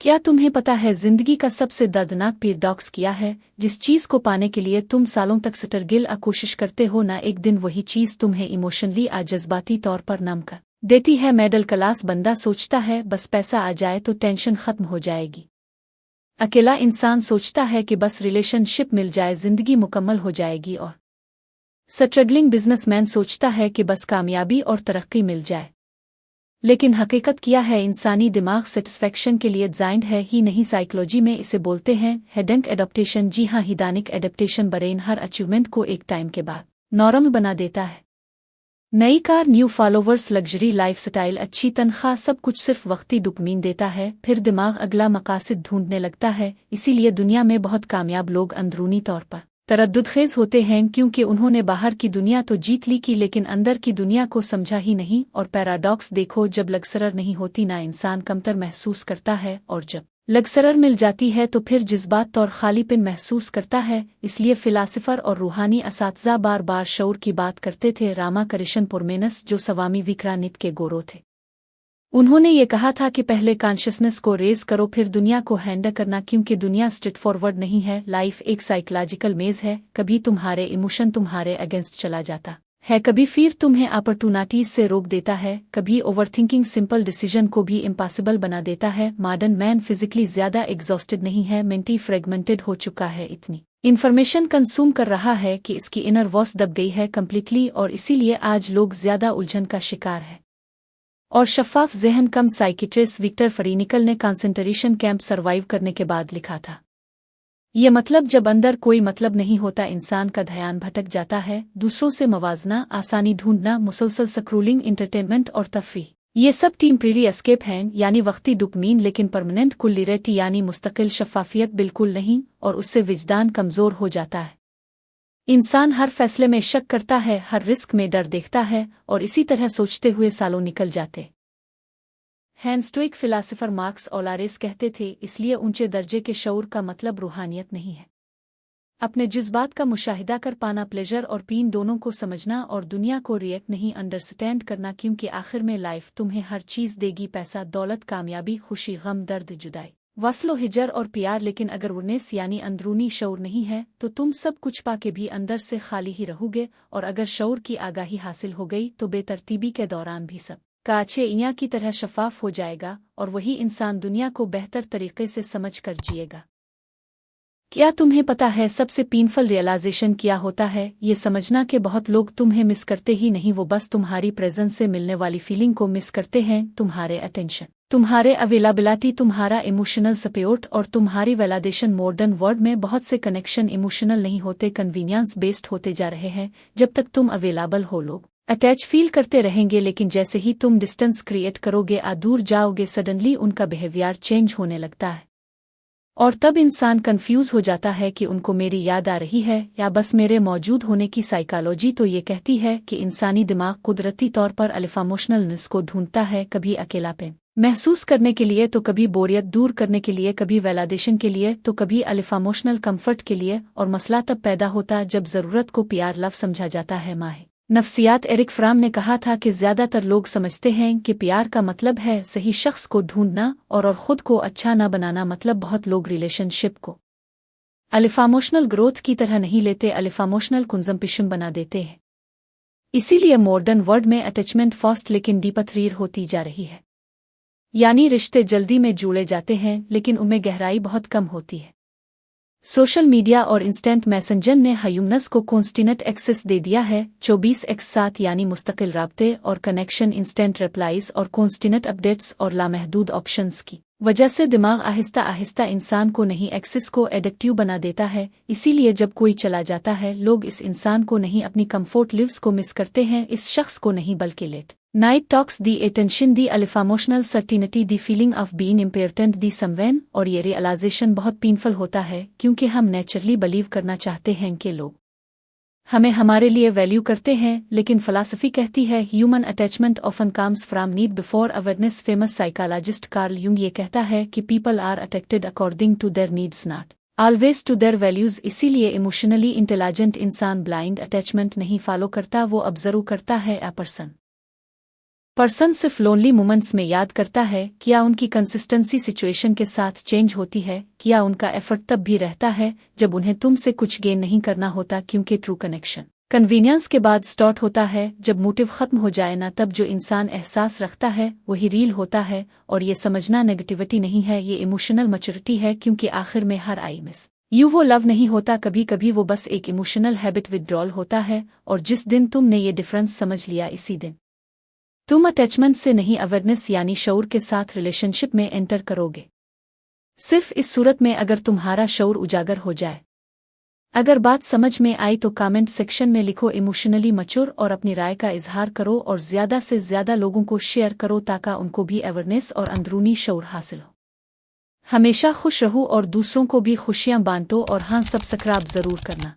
क्या तुम्हें पता है जिंदगी का सबसे दर्दनाक पैराडॉक्स क्या है? जिस चीज को पाने के लिए तुम सालों तक स्ट्रगल कोशिश करते हो ना, एक दिन वही चीज तुम्हें इमोशनली जज्बाती तौर पर नम कर देती है। मिडिल क्लास बंदा सोचता है बस पैसा आ जाए तो टेंशन खत्म हो जाएगी। अकेला इंसान सोचता है कि बस रिलेशनशिप मिल जाए जिंदगी मुकम्मल हो जाएगी। और स्ट्रगलिंग बिजनेसमैन सोचता है कि बस कामयाबी और तरक्की मिल जाए। लेकिन हकीकत क्या है? इंसानी दिमाग सेटिस्फैक्शन के लिए डिजाइंड है ही नहीं। साइकोलॉजी में इसे बोलते हैं हेडेनिक एडेप्टेशन। जी हाँ, हेडेनिक एडेप्टेशन ब्रेन हर अचीवमेंट को एक टाइम के बाद नॉर्मल बना देता है। नई car, new followers, luxury lifestyle, अच्छी तनख्वाह, सब कुछ सिर्फ वक्ती डोपामिन देता है। फिर दिमाग अगला मकासद ढूंढने लगता है। इसीलिए दुनिया में बहुत कामयाब लोग अंदरूनी तौर पर तरद्दुदखेज होते हैं, क्योंकि उन्होंने बाहर की दुनिया तो जीत ली की लेकिन अंदर की दुनिया को समझा ही नहीं। और पैराडॉक्स देखो, जब लगसरर नहीं होती ना इंसान कमतर महसूस करता है, और जब लगसरर मिल जाती है तो फिर जज्बात और खालीपन महसूस करता है। इसलिए फिलासफर और रूहानी असातिज़ा बार बार शऊर की बात करते थे। रामा कृष्ण परमहंस, जो स्वामी विवेकानंद के गुरु थे, उन्होंने ये कहा था कि पहले कॉन्शियसनेस को रेज करो फिर दुनिया को हैंडल करना, क्योंकि दुनिया स्ट्रेट फॉरवर्ड नहीं है। लाइफ एक साइकोलॉजिकल मेज है। कभी तुम्हारे इमोशन तुम्हारे अगेंस्ट चला जाता है, कभी फिर तुम्हें अपॉर्चुनिटीज से रोक देता है, कभी ओवरथिंकिंग सिंपल डिसीजन को भी इम्पॉसिबल बना देता है। मॉडर्न मैन फिजिकली ज्यादा एग्जॉस्टेड नहीं है, मेंटली फ्रेगमेंटेड हो चुका है। इतनी इन्फॉर्मेशन कंज्यूम कर रहा है कि इसकी इनर वॉइस दब गई है कम्प्लीटली। और इसीलिए आज लोग ज्यादा उलझन का शिकार है और शफ़ाफ ज़हन कम। साइकिट्रिस्ट विक्टर फ्रैंकल ने कंसंट्रेशन कैंप सर्वाइव करने के बाद लिखा था, ये मतलब जब अंदर कोई मतलब नहीं होता, इंसान का ध्यान भटक जाता है। दूसरों से मवाजना, आसानी ढूंढना, मुसलसल स्क्रोलिंग, एंटरटेनमेंट और तफरीह, ये सब टेम्परेरी एस्केप हैं, यानी वक्ती डोपामिन। लेकिन परमानेंट क्लैरिटी यानी मुस्तकिल शफ़ाफियत बिल्कुल नहीं, और उससे विजदान कमज़ोर हो जाता है। इंसान हर फैसले में शक करता है, हर रिस्क में डर देखता है, और इसी तरह सोचते हुए सालों निकल जाते हैं। स्टोइक फिलासफर मार्क्स ऑरेलियस कहते थे, इसलिए ऊंचे दर्जे के शऊर का मतलब रूहानियत नहीं है अपने जज्बात का मुशाहिदा कर पाना, प्लेजर और पेन दोनों को समझना, और दुनिया को रिएक्ट नहीं अंडरस्टैंड करना, क्योंकि आखिर में लाइफ तुम्हें हर चीज़ देगी, पैसा, दौलत, कामयाबी, खुशी, गम, दर्द, जुदाई, वस्लो, हिजर और प्यार। लेकिन अगर उन्नेस यानी अंदरूनी शऊर नहीं है तो तुम सब कुछ पाके भी अंदर से खाली ही रहोगे। और अगर शऊर की आगाही हासिल हो गई तो बेतरतीबी के दौरान भी सब काचे इया की तरह शफाफ हो जाएगा, और वही इंसान दुनिया को बेहतर तरीके से समझ कर जिएगा। क्या तुम्हें पता है सबसे पेनफुल रियलाइजेशन क्या होता है? ये समझना कि बहुत लोग तुम्हें मिस करते ही नहीं, वो बस तुम्हारी प्रेजेंस से मिलने वाली फीलिंग को मिस करते हैं। तुम्हारे अटेंशन, तुम्हारे अवेलेबिलिटी, तुम्हारा इमोशनल सपोर्ट और तुम्हारी वैलिडेशन। मॉडर्न वर्ल्ड में बहुत से कनेक्शन इमोशनल नहीं होते, कन्वीनियंस बेस्ड होते जा रहे हैं। जब तक तुम अवेलेबल हो लोग अटैच फील करते रहेंगे, लेकिन जैसे ही तुम डिस्टेंस क्रिएट करोगे, दूर जाओगे, सडनली उनका बिहेवियर चेंज होने लगता है। और तब इंसान कंफ्यूज हो जाता है कि उनको मेरी याद आ रही है या बस मेरे मौजूद होने की। साइकोलॉजी तो ये कहती है कि इंसानी दिमाग कुदरती तौर पर अल्फा इमोशनलनेस को ढूंढता है, कभी अकेलापन महसूस करने के लिए तो कभी बोरियत दूर करने के लिए, कभी वैलिडेशन के लिए तो कभी अल्फा इमोशनल कंफर्ट के लिए। और मसला तब पैदा होता जब जरूरत को प्यार लव समझा जाता है। माहिर नफ्सियात एरिक फ्राम ने कहा था कि ज्यादातर लोग समझते हैं कि प्यार का मतलब है सही शख्स को ढूंढना, और खुद को अच्छा ना बनाना। मतलब बहुत लोग रिलेशनशिप को अल्फा इमोशनल ग्रोथ की तरह नहीं लेते, अल्फा इमोशनल कंजम्पशन बना देते हैं। इसीलिए मॉडर्न वर्ल्ड में अटैचमेंट फास्ट लेकिन डीपथरीर होती जा रही है, यानी रिश्ते जल्दी में जुड़े जाते हैं लेकिन उनमें गहराई बहुत कम होती है। सोशल मीडिया और इंस्टेंट मैसेंजर ने ह्यूमनस को कॉन्स्टेंट एक्सेस दे दिया है, 24x7, यानी मुस्तकिल राब्ते और कनेक्शन, इंस्टेंट रिप्लाईज और कॉन्स्टेंट अपडेट्स और लामहदूद ऑप्शंस की वजह से दिमाग आहिस्ता आहिस्ता इंसान को नहीं एक्सेस को एडिक्टिव बना देता है। इसीलिए जब कोई चला जाता है, लोग इस इंसान को नहीं, अपनी कंफर्ट लिव्स को मिस करते हैं, इस शख्स को नहीं, बल्कि late night talks, the attention, the alpha emotional certainty, the feeling of being important, the someone. और ये रियलाइजेशन बहुत पेनफुल होता है, क्योंकि हम नेचुरली बिलीव करना चाहते हैं कि लोग हमें हमारे लिए वैल्यू करते हैं। लेकिन फिलॉसफी कहती है human attachment often comes from need before awareness. Famous psychologist Carl Jung ये कहता है कि people are attracted according to their needs, not always to their values. इसीलिए इमोशनली इंटेलिजेंट इंसान ब्लाइंड अटैचमेंट नहीं फॉलो करता, वो ऑब्जर्व करता है अ पर्सन पर्सन सिर्फ लोनली मोमेंट्स में याद करता है, क्या उनकी कंसिस्टेंसी सिचुएशन के साथ चेंज होती है, क्या उनका एफर्ट तब भी रहता है जब उन्हें तुमसे कुछ गेन नहीं करना होता, क्योंकि ट्रू कनेक्शन कन्वीनियंस के बाद स्टार्ट होता है। जब मोटिव खत्म हो जाए ना, तब जो इंसान एहसास रखता है वही रील होता है। और ये समझना नेगेटिविटी नहीं है, ये इमोशनल मैच्योरिटी है, क्योंकि आखिर में हर आई मिस यू वो लव नहीं होता, कभी कभी वो बस एक इमोशनल हैबिट विथड्रॉल होता है। और जिस दिन तुमने ये डिफरेंस समझ लिया, इसी दिन तुम अटैचमेंट से नहीं, अवेयरनेस यानी शऊर के साथ रिलेशनशिप में एंटर करोगे। सिर्फ इस सूरत में अगर तुम्हारा शऊर उजागर हो जाए। अगर बात समझ में आई तो कमेंट सेक्शन में लिखो इमोशनली मैच्योर और अपनी राय का इजहार करो और ज़्यादा से ज़्यादा लोगों को शेयर करो ताकि उनको भी अवेयरनेस और अंदरूनी शऊर हासिल हो। हमेशा खुश रहो और दूसरों को भी खुशियां बांटो और हाँ, सब्सक्राइब ज़रूर करना।